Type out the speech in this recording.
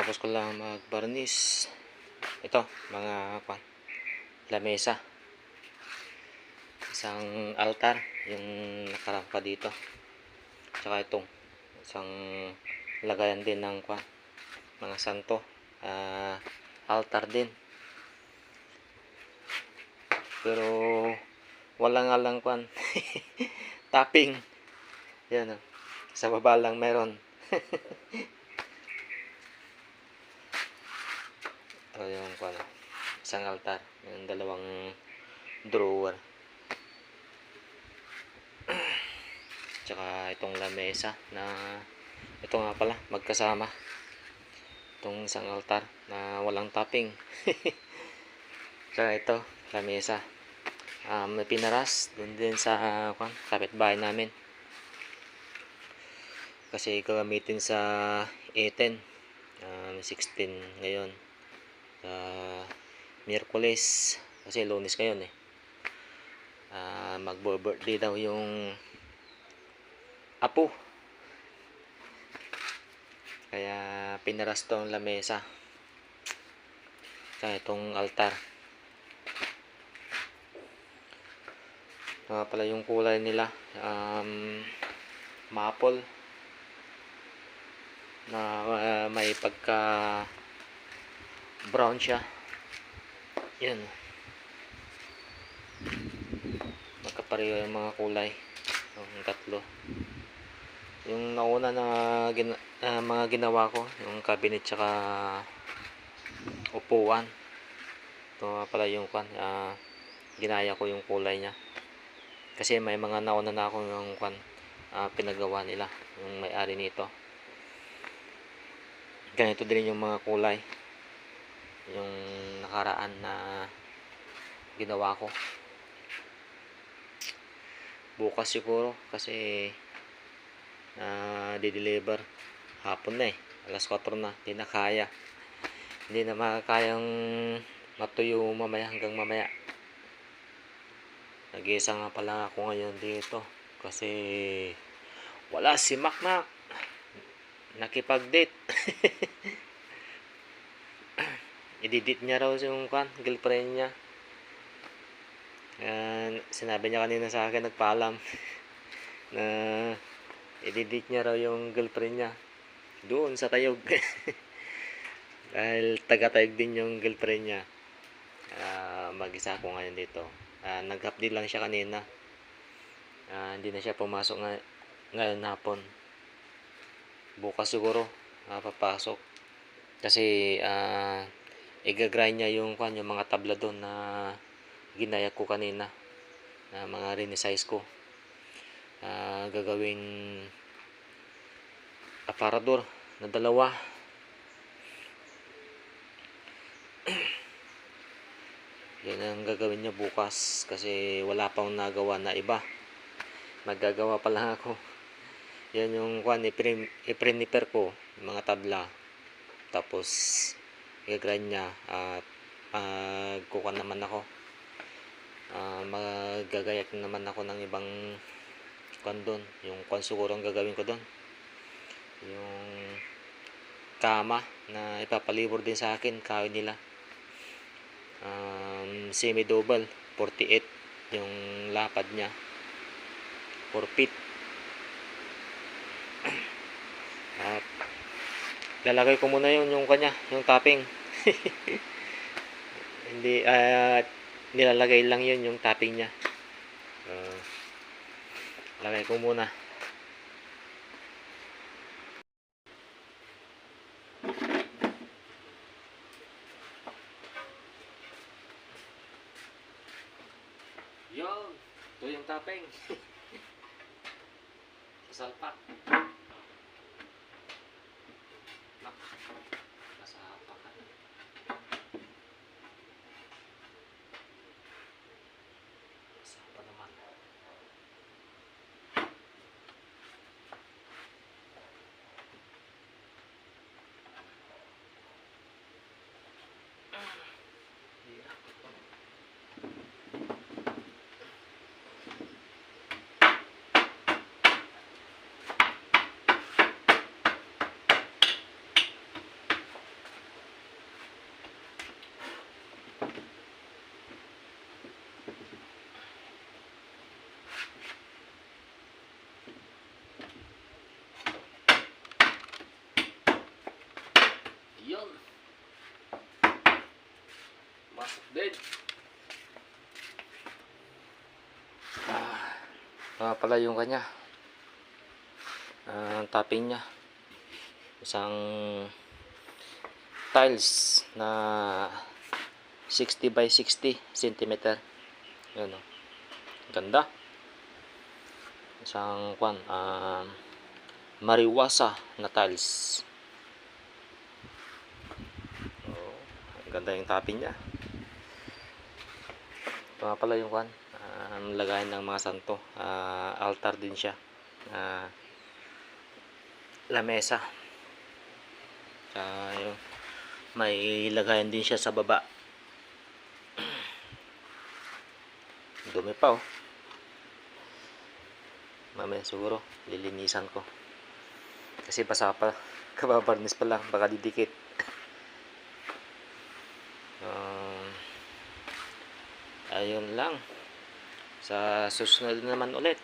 Kakatapos ko lang mag-varnish. Ito, mga lamesa. Isang altar, yung nakarampa dito. Tsaka itong isang lagayan din ng mga santo. Altar din. Pero wala nga lang tapping. Yan, sa baba lang meron. Ito yung isang altar, yung dalawang drawer. Tsaka itong lamesa na ito nga pala magkasama. Itong isang altar na walang topping. Tsaka ito, lamesa. May pinaras dun din sa kapitbahay namin. Kasi gagamitin sa 18, 16 ngayon. Miyerkules, kasi Lunes ngayon magbo-birthday daw yung apo. Kaya pinaras tong lamesa. Kaya itong altar. Pala yung kulay nila, maple na may pagka brown siya. Yan, magkapareho yung mga kulay, yung tatlo. Yung nauna na mga ginawa ko, yung cabinet tsaka upuan. Ito pala yung ginaya ko yung kulay niya. Kasi may mga nauna na ako yung pinagawa nila, yung may-ari nito. Ganito din yung mga kulay, yung nakaraan na ginawa ko. Bukas siguro kasi di-deliver hapon na alas 4 na. Hindi na kaya, hindi na makakayang matuyo hanggang mamaya. Nag-iisa nga pala ako ngayon dito kasi wala si Makmak, nakipag-date. I-date niya raw yung girlfriend niya. Sinabi niya kanina sa akin, nagpaalam na i-date niya raw yung girlfriend niya doon sa Tayog. Dahil taga-Tayog din yung girlfriend niya. Mag-isa ako ngayon dito. Nag-update lang siya kanina. Hindi na siya pumasok ngayon hapon. Bukas siguro papasok. Kasi i-grind niya yung mga tabla doon na ginaya ko kanina, na mga resize ko. Gagawing aparador na dalawa. Yan ang gagawin niya bukas kasi wala pang nagawa na iba. Magagawa pa lang ako. Yan yung i-prepare ko, yung mga tabla. Tapos i-grind niya at magkukuha naman ako. Magagayak naman ako ng ibang doon. Yung siguro ang gagawin ko doon, yung kama na ipapalibor din sa akin, kahoy nila. Semi-double, 48 yung lapad niya, 4 feet. At lalagay ko muna yung topping. Hindi, nilalagay lang yun yung topping niya. Lagay ko muna. Yun, ito yung topping. Sasalpak. Nasapak ka na. Nasapa naman. pala yung kanya, topping niya. Isang tiles na 60 by 60 cm. Yun, oh. Ganda. Isang mariwasa na tiles. Oh, ganda yung topping niya. Ito nga pala yung lagayan ng mga santo. Altar din siya. Lamesa. Yung may lagayan din siya sa baba. Dumi pa, oh. Mamaya siguro lilinisan ko. Kasi basa pa. Kababarnis pa lang. Baka didikit. Ayun lang. Sa susunod naman ulit.